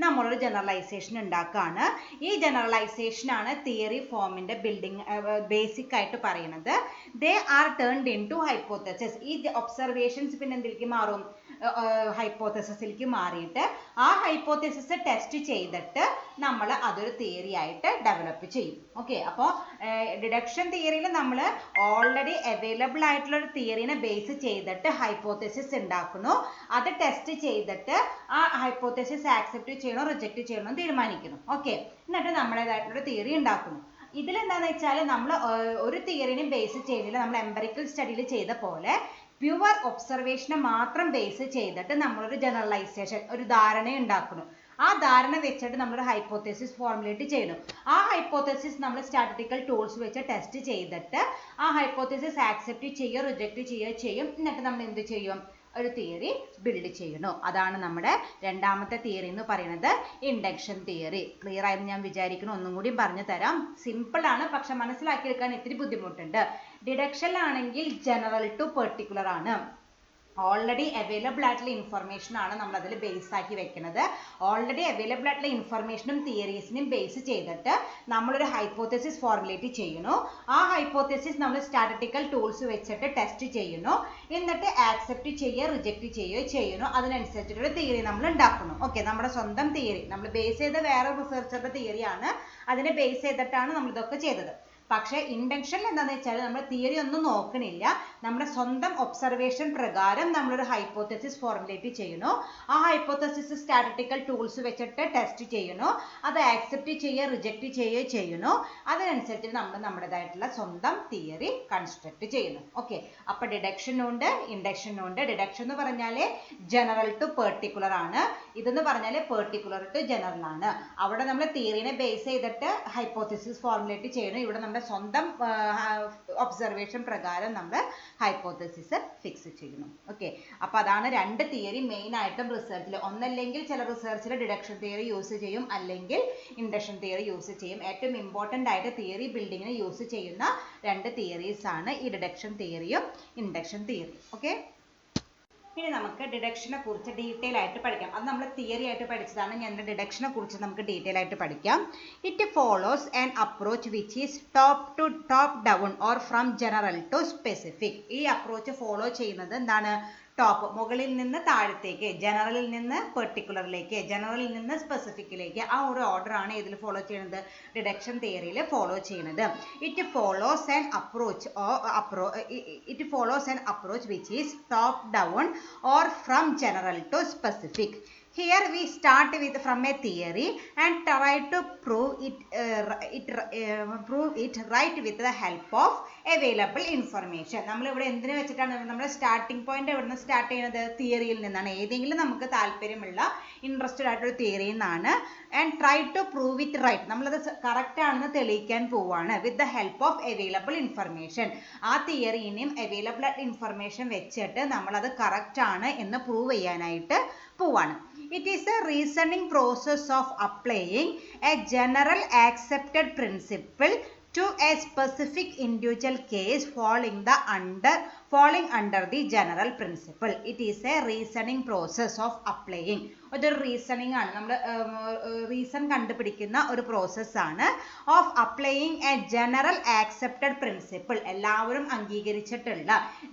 നമ്മളൊരു ജനറലൈസേഷൻ ഉണ്ടാക്കുകയാണ്. ഈ ജനറലൈസേഷൻ ആണ് തിയറി ഫോമിൻ്റെ ബിൽഡിംഗ് ബേസിക് ആയിട്ട് പറയുന്നത്. They are turned in to hypothesis. ഈ ഒബ്സർവേഷൻസ് പിന്നെ എന്തിലേക്ക് മാറും? ഹൈപ്പോത്തസിസിലേക്ക് മാറിയിട്ട് ആ ഹൈപ്പോത്തസിസ് ടെസ്റ്റ് ചെയ്തിട്ട് നമ്മൾ അതൊരു തിയറി ആയിട്ട് ഡെവലപ്പ് ചെയ്യും. ഓക്കെ, അപ്പോൾ ഡിഡക്ഷൻ തിയറിയിൽ നമ്മൾ ഓൾറെഡി അവൈലബിൾ ആയിട്ടുള്ള ഒരു തിയറിനെ ബേസ് ചെയ്തിട്ട് ഹൈപ്പോത്തസിസ് ഉണ്ടാക്കുന്നു. അത് ടെസ്റ്റ് ചെയ്തിട്ട് ആ ഹൈപ്പോത്തസിസ് ആക്സെപ്റ്റ് ചെയ്യണോ റിജക്റ്റ് ചെയ്യണോ എന്ന് തീരുമാനിക്കുന്നു. ഓക്കെ, എന്നിട്ട് നമ്മുടേതായിട്ടുള്ള തിയറി ഉണ്ടാക്കുന്നു. ഇതിലെന്താണെന്ന് വെച്ചാൽ നമ്മൾ ഒരു തിയറിനെ ബേസ് ചെയ്യുന്നില്ല. നമ്മൾ എംപറിക്കൽ സ്റ്റഡിയിൽ ചെയ്ത പോലെ പ്യുവർ ഒബ്സർവേഷനെ മാത്രം ബേസ് ചെയ്തിട്ട് നമ്മളൊരു ജനറലൈസേഷൻ, ഒരു ധാരണ ഉണ്ടാക്കുന്നു. ആ ധാരണ വെച്ചിട്ട് നമ്മളൊരു ഹൈപ്പോത്തസിസ് ഫോർമുലേറ്റ് ചെയ്യുന്നു. ആ ഹൈപ്പോത്തസിസ് നമ്മൾ സ്റ്റാറ്റിസ്റ്റിക്കൽ ടൂൾസ് വെച്ച് ടെസ്റ്റ് ചെയ്തിട്ട് ആ ഹൈപ്പോത്തസിസ് ആക്സെപ്റ്റ് ചെയ്യുകയോ റിജക്റ്റ് ചെയ്യുകയോ ചെയ്യും. എന്നിട്ട് നമ്മൾ എന്ത് ചെയ്യും? ഒരു തിയറി ബിൽഡ് ചെയ്യുന്നു. അതാണ് നമ്മുടെ രണ്ടാമത്തെ തിയറി എന്ന് പറയുന്നത്, ഇൻഡക്ഷൻ തിയറി. ക്ലിയർ ആയെന്ന് ഞാൻ വിചാരിക്കുന്നു. ഒന്നും കൂടി പറഞ്ഞു തരാം. സിമ്പിൾ ആണ്, പക്ഷെ മനസ്സിലാക്കിയെടുക്കാൻ ഇത്തിരി ബുദ്ധിമുട്ടുണ്ട്. ഡിഡക്ഷനിലാണെങ്കിൽ ജനറൽ ടു പെർട്ടിക്കുലർ ആണ്. ഓൾറെഡി അവൈലബിൾ ആയിട്ടുള്ള ഇൻഫർമേഷൻ ആണ് നമ്മൾ അതിൽ ബേസ് ആക്കി വെക്കുന്നത്. ഓൾറെഡി അവൈലബിൾ ആയിട്ടുള്ള ഇൻഫർമേഷനും തിയറീസിനും ബേസ് ചെയ്തിട്ട് നമ്മളൊരു ഹൈപ്പോത്തസിസ് ഫോർമുലേറ്റ് ചെയ്യുന്നു. ആ ഹൈപ്പോത്തസിസ് നമ്മൾ സ്റ്റാറ്റിസ്റ്റിക്കൽ ടൂൾസ് വെച്ചിട്ട് ടെസ്റ്റ് ചെയ്യുന്നു. എന്നിട്ട് ആക്സെപ്റ്റ് ചെയ്യുക റിജക്റ്റ് ചെയ്യുകയോ ചെയ്യുന്നു. അതിനനുസരിച്ചിട്ടൊരു തിയറി നമ്മൾ ഉണ്ടാക്കുന്നു. ഓക്കെ, നമ്മുടെ സ്വന്തം തിയറി നമ്മൾ ബേസ് ചെയ്ത വേറെ റിസർച്ചറുടെ തിയറിയാണ്. അതിനെ ബേസ് ചെയ്തിട്ടാണ് നമ്മൾ ഇതൊക്കെ ചെയ്തത്. പക്ഷേ ഇൻഡക്ഷനിൽ എന്താണെന്ന് വെച്ചാൽ നമ്മൾ തിയറി ഒന്നും നോക്കണില്ല. നമ്മുടെ സ്വന്തം ഒബ്സർവേഷൻ പ്രകാരം നമ്മളൊരു ഹൈപ്പോത്തസിസ് ഫോർമുലേറ്റ് ചെയ്യുന്നു. ആ ഹൈപ്പോത്തസിസ് സ്റ്റാറ്റിസ്റ്റിക്കൽ ടൂൾസ് വെച്ചിട്ട് ടെസ്റ്റ് ചെയ്യുന്നു. അത് ആക്സെപ്റ്റ് ചെയ്യുക റിജക്റ്റ് ചെയ്യുകയോ ചെയ്യുന്നു. അതിനനുസരിച്ച് നമ്മൾ നമ്മുടേതായിട്ടുള്ള സ്വന്തം തിയറി കൺസ്ട്രക്ട് ചെയ്യുന്നു. ഓക്കെ, അപ്പോൾ ഡിഡക്ഷനുണ്ട് ഇൻഡക്ഷനുണ്ട്. ഡിഡക്ഷൻ എന്ന് പറഞ്ഞാൽ ജനറൽ ടു പെർട്ടിക്കുലർ ആണ്. ഇതെന്ന് പറഞ്ഞാൽ പെർട്ടിക്കുലർ ടു ജനറൽ ആണ്. അവിടെ നമ്മൾ തിയറിനെ ബേസ് ചെയ്തിട്ട് ഹൈപ്പോത്തസിസ് ഫോർമുലേറ്റ് ചെയ്യുന്നു. ഇവിടെ നമ്മുടെ സ്വന്തം ഒബ്സർവേഷൻ പ്രകാരം നമ്മൾ ഹൈപ്പോത്തസിസ് ഫിക്സ് ചെയ്യുന്നു. ഓക്കെ, അപ്പോൾ അതാണ് രണ്ട് തിയറി മെയിൻ ആയിട്ടും റിസർച്ചിൽ. ഒന്നല്ലെങ്കിൽ ചില റിസർച്ചിൽ ഡിഡക്ഷൻ തിയറി യൂസ് ചെയ്യും, അല്ലെങ്കിൽ ഇൻഡക്ഷൻ തിയറി യൂസ് ചെയ്യും. ഏറ്റവും ഇമ്പോർട്ടൻ്റ് ആയിട്ട് തിയറി ബിൽഡിങ്ങിന് യൂസ് ചെയ്യുന്ന രണ്ട് തിയറീസ് ആണ് ഈ ഡിഡക്ഷൻ തിയറിയും ഇൻഡക്ഷൻ തിയറി. ഓക്കെ, ഇനി നമുക്ക് ഡിഡക്ഷനെ കുറിച്ച് ഡീറ്റെയിൽ ആയിട്ട് പഠിക്കാം. അത് നമ്മൾ തിയറി ആയിട്ട് പഠിച്ചതാണ്. ഞാൻ ഡിഡക്ഷനെ കുറിച്ച് നമുക്ക് ഡീറ്റെയിൽ ആയിട്ട് പഠിക്കാം. It follows an approach which is top down or from general to specific. ഈ അപ്രോച്ച് ഫോളോ ചെയ്യുന്നത് എന്താണ്? ടോപ്പ്, മുകളിൽ നിന്ന് താഴത്തേക്ക്, ജനറലിൽ നിന്ന് പെർട്ടിക്കുലറിലേക്ക്, ജനറലിൽ നിന്ന് സ്പെസിഫിക്കിലേക്ക്. ആ ഒരു ഓർഡർ ആണ് ഇതിൽ ഫോളോ ചെയ്യുന്നത്, ഡിഡക്ഷൻ തിയറിയിൽ ഫോളോ ചെയ്യുന്നത്. It follows an approach which is top down or from general to specific. Here we start from a theory and try to prove it right with the help of available information. നമ്മൾ ഇവിടെ എന്തിനു വെച്ചിട്ടാണ് നമ്മുടെ starting point എവിടെ നിന്ന് start ചെയ്യുന്നത്? തിയറിയിൽ നിന്നാണ്. ഏതെങ്കിലും നമുക്ക് താല്പര്യമുള്ള ഇൻട്രസ്റ്റഡ് ആയിട്ടൊരു തിയറിയിൽ നിന്നാണ്. And try to prove it right. നമ്മളത് കറക്റ്റ് ആണെന്ന് തെളിയിക്കാൻ പോവാണ്. With the help of available information. ആ തിയറിനെയും അവൈലബിൾ ആയിട്ട് ഇൻഫർമേഷൻ വെച്ചിട്ട് നമ്മളത് കറക്റ്റ് ആണ് എന്ന് പ്രൂവ് ചെയ്യാനായിട്ട് പോവാണ്. It is a reasoning process of applying a general accepted principle to a specific individual case falling under the general principle. It is a reasoning process of applying. അതൊരു reasoning ആണ്. നമ്മൾ reason കണ്ടുപിടിക്കുന്ന ഒരു പ്രോസസ്സാണ്. Of applying A general accepted principle. എല്ലാവരും അംഗീകരിച്ചിട്ടുള്ള,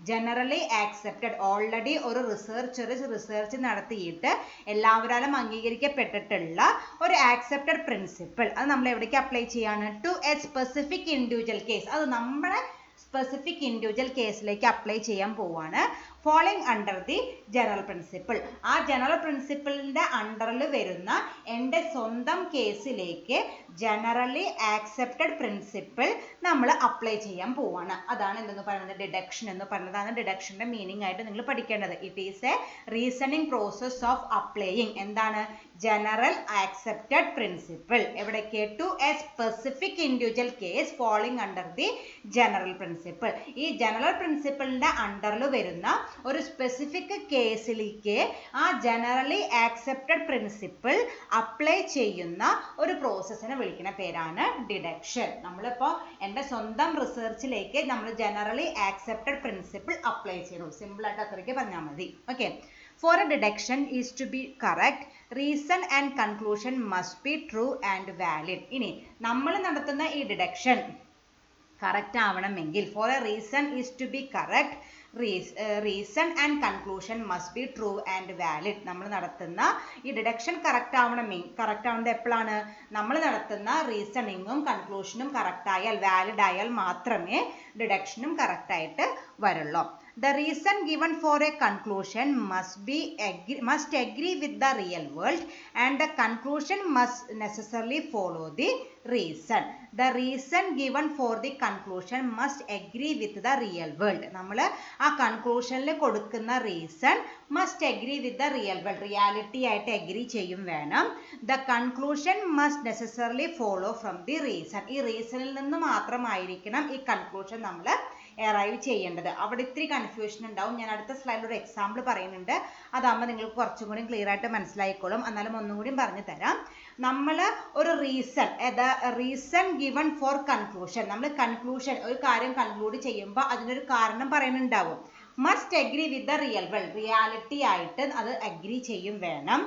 generally accepted, already ഒരു research നടത്തിയിട്ട് എല്ലാവരും അംഗീകരിക്കപ്പെട്ടിട്ടുള്ള ഒരു ആക്സെപ്റ്റഡ് പ്രിൻസിപ്പിൾ. അത് നമ്മൾ എവിടേക്ക് അപ്ലൈ ചെയ്യാണ്? To a specific individual case. അത് നമ്മുടെ സ്പെസിഫിക് ഇൻഡിവിജ്വൽ കേസിലേക്ക് അപ്ലൈ ചെയ്യാൻ പോവാണ്. Following under the general principle. ആ ജനറൽ പ്രിൻസിപ്പിളിൻ്റെ അണ്ടറിൽ വരുന്ന എൻ്റെ സ്വന്തം കേസിലേക്ക് ജനറലി ആക്സെപ്റ്റഡ് പ്രിൻസിപ്പിൾ നമ്മൾ അപ്ലൈ ചെയ്യാൻ പോവാണ്. അതാണ് എന്തെന്ന് പറയുന്നത്? ഡിഡക്ഷൻ എന്ന് പറയുന്നത്. അതാണ് ഡിഡക്ഷൻ്റെ മീനിങ് ആയിട്ട് നിങ്ങൾ പഠിക്കേണ്ടത്. It is a reasoning process of applying. എന്താണ്? General accepted principle. എവിടേക്ക്? To a specific individual case following under the general principle. ഈ ജനറൽ പ്രിൻസിപ്പിളിൻ്റെ അണ്ടറിൽ വരുന്ന ഒരു സ്പെസിഫിക് കേസിലേക്ക് ആ ജനറലി ആക്സെപ്റ്റഡ് പ്രിൻസിപ്പിൾ അപ്ലൈ ചെയ്യുന്ന ഒരു പ്രോസസ്സിനെ വിളിക്കുന്ന പേരാണ് ഡിഡക്ഷൻ. നമ്മളിപ്പോൾ എൻ്റെ സ്വന്തം റിസർച്ചിലേക്ക് നമ്മൾ ജനറലി ആക്സെപ്റ്റഡ് പ്രിൻസിപ്പിൾ അപ്ലൈ ചെയ്യുന്നു. സിമ്പിളായിട്ട് അത്രയ്ക്ക് പറഞ്ഞാൽ മതി. Okay, For a deduction is to be correct, reason and conclusion must be true and valid. ഇനി നമ്മൾ നടത്തുന്ന ഈ ഡിഡക്ഷൻ കറക്റ്റ് ആവണമെങ്കിൽ for a reason is to be correct reason and conclusion must be true and valid. നമ്മൾ നടത്തുന്ന ഈ deduction correct ആവുന്നത് എപ്പോഴാണ്? നമ്മൾ നടത്തുന്ന റീസണിങ്ങും കൺക്ലൂഷനും കറക്റ്റ് ആയാൽ, വാലിഡ് ആയാൽ മാത്രമേ ഡിഡക്ഷനും കറക്റ്റ് ആയിട്ട് വരുള്ളൂ. The reason given for a conclusion must agree with the real world and the conclusion must necessarily follow the reason. The reason given for the conclusion must agree with the real world. നമ്മൾ ആ കൺക്ലൂഷനിൽ കൊടുക്കുന്ന reason must agree with the real world. Reality ആയിട്ട് agri ചെയ്യും വേണം. The conclusion must necessarily follow from the reason. ഈ റീസണിൽ നിന്ന് മാത്രമായിരിക്കണം ഈ conclusion നമ്മൾ അറൈവ് ചെയ്യേണ്ടത്. അവിടെ ഇത്തിരി കൺഫ്യൂഷൻ ഉണ്ടാവും. ഞാൻ അടുത്ത സ്ലൈഡിൽ ഒരു എക്സാമ്പിൾ പറയുന്നുണ്ട്. അതാകുമ്പോൾ നിങ്ങൾക്ക് കുറച്ചും കൂടി ക്ലിയർ ആയിട്ട് മനസ്സിലായിക്കോളും. എന്നാലും ഒന്നും കൂടി പറഞ്ഞു തരാം. നമ്മൾ ഒരു റീസൺ ഗിവൺ ഫോർ കൺക്ലൂഷൻ, നമ്മൾ കൺക്ലൂഷൻ ഒരു കാര്യം കൺക്ലൂഡ് ചെയ്യുമ്പോൾ അതിനൊരു കാരണം പറയുന്നുണ്ടാവും. Must agree with the real world, reality ആയിട്ട് അത് അഗ്രി ചെയ്യും വേണം.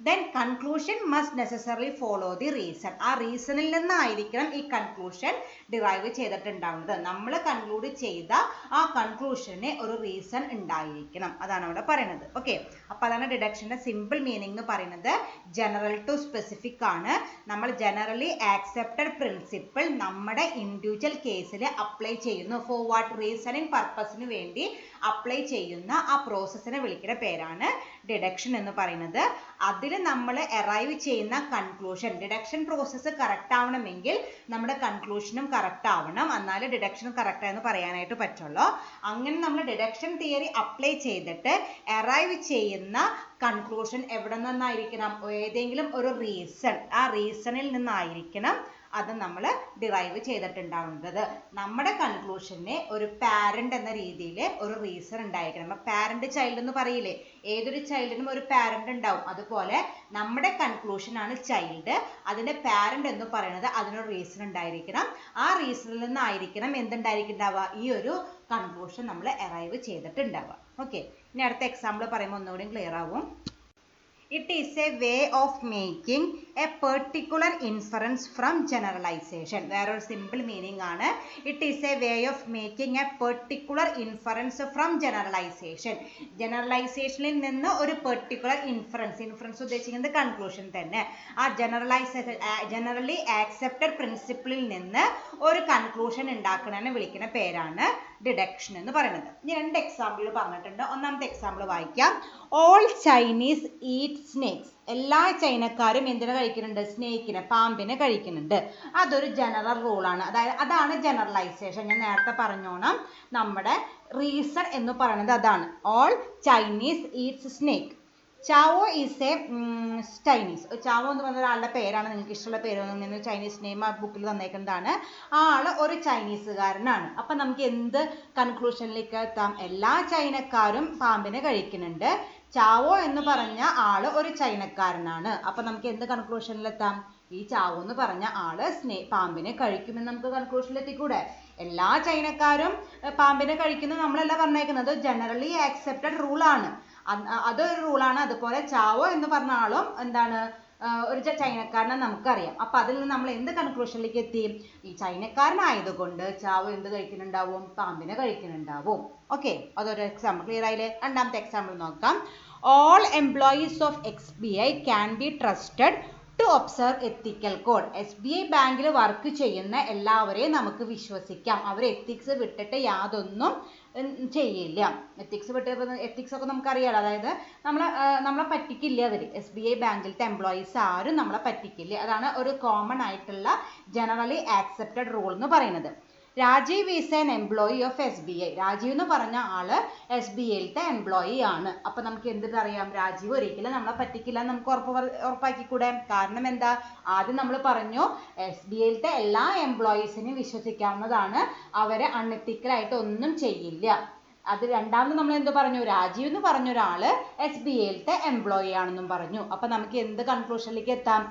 then conclusion must necessarily follow the reason. ആ റീസണിൽ നിന്നായിരിക്കണം ഈ കൺക്ലൂഷൻ ഡിറൈവ് ചെയ്തിട്ടുണ്ടാവുന്നത്. നമ്മൾ കൺക്ലൂഡ് ചെയ്ത ആ കൺക്ലൂഷന് ഒരു റീസൺ ഉണ്ടായിരിക്കണം. അതാണ് അവിടെ പറയുന്നത്. ഓക്കെ, അപ്പോൾ അതാണ് ഡിഡക്ഷന്റെ സിമ്പിൾ മീനിങ് എന്ന് പറയുന്നത്. ജനറൽ ടു സ്പെസിഫിക് ആണ്. നമ്മൾ ജനറലി ആക്സെപ്റ്റഡ് പ്രിൻസിപ്പിൾ നമ്മുടെ ഇൻഡിവിജ്വൽ കേസിൽ അപ്ലൈ ചെയ്യുന്നു. ഫോർ വാട്ട് റീസണിങ് പർപ്പസിന് വേണ്ടി അപ്ലൈ ചെയ്യുന്ന ആ പ്രോസസ്സിനെ വിളിക്കുന്ന പേരാണ് ഡിഡക്ഷൻ എന്ന് പറയുന്നത്. അതിൽ നമ്മൾ അറൈവ് ചെയ്യുന്ന കൺക്ലൂഷൻ, ഡിഡക്ഷൻ പ്രോസസ്സ് കറക്റ്റ് ആവണമെങ്കിൽ നമ്മുടെ കൺക്ലൂഷനും കറക്റ്റ് ആവണം. എന്നാലേ ഡിഡക്ഷനും കറക്റ്റ് ആയെന്ന് പറയാനായിട്ട് പറ്റുള്ളൂ. അങ്ങനെ നമ്മൾ ഡിഡക്ഷൻ തിയറി അപ്ലൈ ചെയ്തിട്ട് അറൈവ് ചെയ്യുന്ന കൺക്ലൂഷൻ എവിടെ നിന്നായിരിക്കണം? ഏതെങ്കിലും ഒരു റീസൺ, ആ റീസണിൽ നിന്നായിരിക്കണം അത് നമ്മൾ ഡിറൈവ് ചെയ്തിട്ടുണ്ടാവുന്നത്. നമ്മുടെ കൺക്ലൂഷന് ഒരു പാരന്റ് എന്ന രീതിയിൽ ഒരു റീസൺ ഉണ്ടായിരിക്കണം. നമ്മൾ പാരന്റ് ചൈൽഡ് എന്ന് പറയില്ലേ, ഏതൊരു ചൈൽഡിനും ഒരു പാരന്റ് ഉണ്ടാവും. അതുപോലെ നമ്മുടെ കൺക്ലൂഷൻ ആണ് ചൈൽഡ്, അതിന്റെ പാരന്റ് എന്ന് പറയുന്നത് അതിനൊരു റീസൺ ഉണ്ടായിരിക്കണം. ആ റീസണിൽ നിന്നായിരിക്കണം എന്തുണ്ടായിരിക്കുന്നുണ്ടാവുക? ഈ ഒരു കൺക്ലൂഷൻ നമ്മൾ അറൈവ് ചെയ്തിട്ടുണ്ടാവുക. ഓക്കെ, ഇനി അടുത്ത എക്സാമ്പിൾ പറയുമ്പോൾ ഒന്നുകൂടി ക്ലിയർ ആവും. It is a way of making a particular inference from generalization. വേറൊരു സിമ്പിൾ മീനിങ് ആണ്. It is a way of making a particular inference from generalization. ജനറലൈസേഷനിൽ നിന്ന് ഒരു പെർട്ടിക്കുലർ ഇൻഫറൻസ് ഉദ്ദേശിക്കുന്നത് കൺക്ലൂഷൻ തന്നെ. ആ ജനറലി ആക്സെപ്റ്റഡ് പ്രിൻസിപ്പിളിൽ നിന്ന് ഒരു കൺക്ലൂഷൻ ഉണ്ടാക്കുന്നതിനെ വിളിക്കുന്ന പേരാണ് ഡിഡക്ഷൻ എന്ന് പറയുന്നത്. ഇനി രണ്ട് എക്സാമ്പിൾ പറഞ്ഞിട്ടുണ്ട്. ഒന്നാമത്തെ എക്സാമ്പിൾ വായിക്കാം. All Chinese eat snakes. എല്ലാ ചൈനക്കാരും എന്തിനെ കഴിക്കുന്നുണ്ട്? സ്നേക്കിനെ, പാമ്പിനെ കഴിക്കുന്നുണ്ട്. അതൊരു ജനറൽ റൂളാണ്. അതാണ് ജനറലൈസേഷൻ. ഞാൻ നേരത്തെ പറഞ്ഞോണം, നമ്മുടെ റീസൺ എന്ന് പറയുന്നത് അതാണ്. All Chinese eats snake. Chao is a Chinese. Chao എന്ന് പറഞ്ഞ ഒരാളുടെ പേരാണ്. നിങ്ങൾക്ക് ഇഷ്ടമുള്ള പേര് ചൈനീസ് നെയിം ആ ബുക്കിൽ തന്നേക്കുന്നതാണ്. ആ ആള് ഒരു ചൈനീസുകാരനാണ്. അപ്പം നമുക്ക് എന്ത് കൺക്ലൂഷനിലേക്ക് എത്താം? എല്ലാ ചൈനക്കാരും പാമ്പിനെ കഴിക്കുന്നുണ്ട്. ചാവോ എന്ന് പറഞ്ഞ ആള് ഒരു ചൈനക്കാരനാണ്. അപ്പൊ നമുക്ക് എന്ത് കൺക്ലൂഷനിലെത്താം? ഈ ചാവോ എന്ന് പറഞ്ഞ ആള് പാമ്പിനെ കഴിക്കുമെന്ന് നമുക്ക് കൺക്ലൂഷനിലെത്തിക്കൂടെ? എല്ലാ ചൈനക്കാരും പാമ്പിനെ കഴിക്കുന്നു നമ്മളല്ല പറഞ്ഞേക്കുന്നത്, ജനറലി ആക്സെപ്റ്റഡ് റൂളാണ്. അതൊരു റൂളാണ്. അതുപോലെ ചാവോ എന്ന് പറഞ്ഞ ആളും എന്താണ്? ഒരു ചൈനക്കാരനെ നമുക്കറിയാം. അപ്പൊ അതിൽ നിന്ന് നമ്മൾ എന്ത് കൺക്ലൂഷനിലേക്ക് എത്തി? ഈ ചൈനക്കാരനായതുകൊണ്ട് ചാവോ എന്ത് കഴിക്കുന്നുണ്ടാവും? പാമ്പിനെ കഴിക്കുന്നുണ്ടാവും. ഓക്കെ, അതൊരു എക്സാമ്പിൾ. ക്ലിയർ ആയില്ലേ? രണ്ടാമത്തെ എക്സാമ്പിൾ നോക്കാം. All employees of SBI can be trusted to observe ethical code. SBI ബാങ്കിൽ വർക്ക് ചെയ്യുന്ന എല്ലാവരെയും നമുക്ക് വിശ്വസിക്കാം. അവർ എത്തിക്സ് വിട്ടിട്ട് യാതൊന്നും ചെയ്യില്ല. എത്തിക്സ് ഒക്കെ നമുക്കറിയാലോ. അതായത് നമ്മളെ പറ്റിക്കില്ല അവർ. SBI ബാങ്കിലത്തെ എംപ്ലോയീസ് ആരും നമ്മളെ പറ്റിക്കില്ല. അതാണ് ഒരു കോമൺ ആയിട്ടുള്ള ജനറലി ആക്സെപ്റ്റഡ് റൂൾ എന്ന് പറയുന്നത്. Rajeev is an employee of SBI. Rajeev എന്ന് പറഞ്ഞ ആള് SBIയിലത്തെ എംപ്ലോയി ആണ്. അപ്പൊ നമുക്ക് എന്തിനറിയാം? രാജീവ് ഒരിക്കലും നമ്മളെ പറ്റിക്കില്ല എന്ന് നമുക്ക് ഉറപ്പാക്കിക്കൂടെ? കാരണം എന്താ? ആദ്യം നമ്മൾ പറഞ്ഞു SBIയിലത്തെ എല്ലാ എംപ്ലോയീസിനെയും വിശ്വസിക്കാവുന്നതാണ്, അവരെ അൺഎത്തിക്കലായിട്ട് ഒന്നും ചെയ്യില്ല. അത് രണ്ടാമത് നമ്മൾ എന്ത് പറഞ്ഞു? രാജീവ് എന്ന് പറഞ്ഞ ഒരാള് SBIയിലത്തെ എംപ്ലോയി ആണെന്നും പറഞ്ഞു. അപ്പൊ നമുക്ക് എന്ത് കൺക്ലൂഷനിലേക്ക് എത്താം?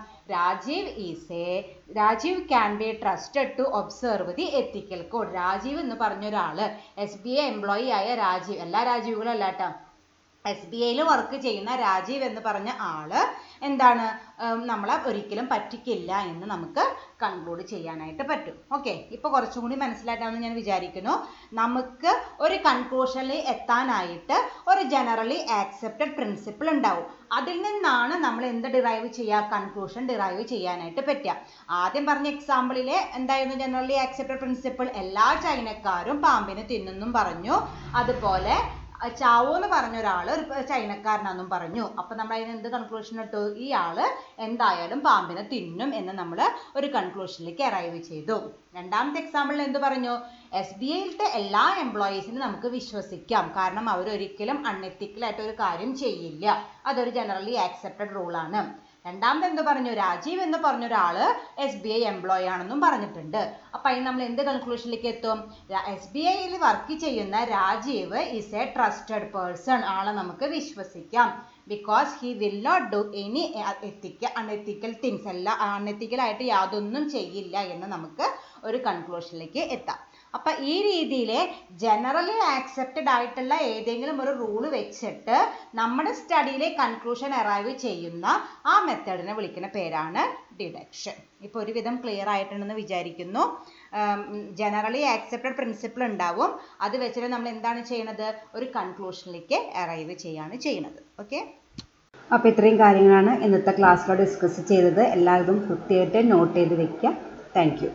Rajeev can be trusted to observe the ethical code. Rajeev എന്ന് പറഞ്ഞ ഒരാള് SBI എംപ്ലോയി ആയ രാജീവ്, എല്ലാ രാജീവുകളും അല്ല കേട്ടോ, SBIയിൽ വർക്ക് ചെയ്യുന്ന രാജീവ് എന്ന് പറഞ്ഞ ആള് എന്താണ് നമ്മളെ ഒരിക്കലും പറ്റിക്കില്ല എന്ന് നമുക്ക് കൺക്ലൂഡ് ചെയ്യാനായിട്ട് പറ്റും. ഓക്കെ, ഇപ്പോൾ കുറച്ചും കൂടി മനസ്സിലാക്കാമെന്ന് ഞാൻ വിചാരിക്കുന്നു. നമുക്ക് ഒരു കൺക്ലൂഷനിൽ എത്താനായിട്ട് ഒരു ജനറലി ആക്സെപ്റ്റഡ് പ്രിൻസിപ്പിൾ ഉണ്ടാവും. അതിൽ നിന്നാണ് നമ്മൾ എന്ത് ഡിറൈവ് ചെയ്യുക, കൺക്ലൂഷൻ ഡിറൈവ് ചെയ്യാനായിട്ട് പറ്റുക. ആദ്യം പറഞ്ഞ എക്സാമ്പിളിലെ എന്തായിരുന്നു ജനറലി ആക്സെപ്റ്റഡ് പ്രിൻസിപ്പിൾ? എല്ലാ ചൈനക്കാരും പാമ്പിനെ തിന്നുന്നും പറഞ്ഞു. അതുപോലെ ചാവോ എന്ന് പറഞ്ഞ ഒരാൾ ഒരു ചൈനക്കാരനാണെന്നും പറഞ്ഞു. അപ്പം നമ്മൾ അതിന് എന്ത് കൺക്ലൂഷൻ ഇട്ടു? ഈ ആള് എന്തായാലും പാമ്പിനെ തിന്നും എന്ന് നമ്മൾ ഒരു കൺക്ലൂഷനിലേക്ക് അറൈവ് ചെയ്തു. രണ്ടാമത്തെ എക്സാമ്പിളിൽ എന്ത് പറഞ്ഞു? SBIയിലത്തെ എല്ലാ എംപ്ലോയീസിനും നമുക്ക് വിശ്വസിക്കാം, കാരണം അവരൊരിക്കലും അൺഎത്തിക്കലായിട്ട് ഒരു കാര്യം ചെയ്യില്ല. അതൊരു ജനറലി ആക്സെപ്റ്റഡ് റൂളാണ്. രണ്ടാമത് എന്ത് പറഞ്ഞു? രാജീവ് എന്ന് പറഞ്ഞ ഒരാള് SBI എംപ്ലോയി ആണെന്നും പറഞ്ഞിട്ടുണ്ട്. അപ്പൊ അതിന് നമ്മൾ എന്ത് കൺക്ലൂഷനിലേക്ക് എത്തും? SBIയിൽ വർക്ക് ചെയ്യുന്ന Rajeev is a trusted person. ആളെ നമുക്ക് വിശ്വസിക്കാം. Because he will not do any unethical things. എല്ലാം അൺഎത്തിക്കലായിട്ട് യാതൊന്നും ചെയ്യില്ല എന്ന് നമുക്ക് ഒരു കൺക്ലൂഷനിലേക്ക് എത്താം. അപ്പൊ ഈ രീതിയിൽ ജനറലി ആക്സെപ്റ്റഡ് ആയിട്ടുള്ള ഏതെങ്കിലും ഒരു റൂൾ വെച്ചിട്ട് നമ്മുടെ സ്റ്റഡിയിലെ കൺക്ലൂഷൻ അറൈവ് ചെയ്യുന്ന ആ മെത്തേഡിനെ വിളിക്കുന്ന പേരാണ് ഡിഡക്ഷൻ. ഇപ്പോൾ ഒരുവിധം ക്ലിയർ ആയിട്ടുണ്ടെന്ന് വിചാരിക്കുന്നു. ജനറലി ആക്സെപ്റ്റഡ് പ്രിൻസിപ്പിൾ ഉണ്ടാവും. അത് വെച്ചിട്ട് നമ്മൾ എന്താണ് ചെയ്യുന്നത്? ഒരു കൺക്ലൂഷനിലേക്ക് അറൈവ് ചെയ്യാണ് ചെയ്യുന്നത്. ഓക്കെ, അപ്പോൾ ഇത്രയും കാര്യങ്ങളാണ് ഇന്നത്തെ ക്ലാസ്സിൽ ഡിസ്കസ് ചെയ്തത്. എല്ലാവരും കൃത്യമായിട്ട് നോട്ട് ചെയ്ത് വെക്കുക. Thank you.